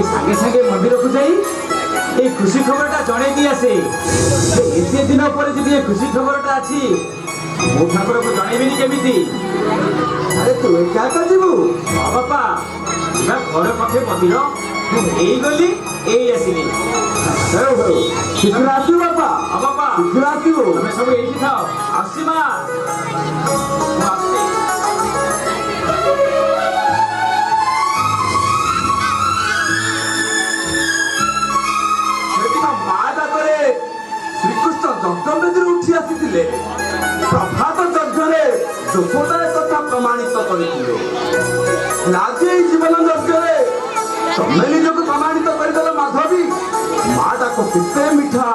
ସାଙ୍ଗେ ସାଙ୍ଗେ ମନ୍ଦିରକୁ ଯାଇ এই খুশি খবরটা জনাই দিয়ে আসে। এতে দিন পরে যদি এই খুশি খবরটা আছে মো ঠাকুরকে জনাইবিনি কেমিতি? আরে তু একা একা যাবু? ହଁ ବାପା ଯିବା ଘର ପାଖେ ମନ୍ଦିର। ମୁଁ ଏଇ ଗଲି ଏଇ ଆସିଲି। ହଉ ହଉ ଶୀଘ୍ର ଆସିବୁ ବାପା। ହଁ ବାପା ଶୀଘ୍ର ଆସିବୁ। ତମେ ସବୁ ଏଇଠି ଥାଅ। ଆସୁଛି ମା, ମୁଁ ଆସୁଛି। ସେଦିନ ମା ଡାକରେ ଶ୍ରୀକୃଷ୍ଣ ଯଜ୍ଞବେଦୀରୁ ଉଠି ଆସିଥିଲେ। ପ୍ରଭାତ ଯଜ୍ଞରେ ଯଶୋଦା କଥା ପ୍ରମାଣିତ କରିଥିଲେ। ଆଜି ଏଇ ଜୀବନ ଯଜ୍ଞରେ ତମେ ନିଜକୁ ପ୍ରମାଣିତ କରିଦେଲ ମାଧବୀ। ମା ଡାକ କେତେ ମିଠା।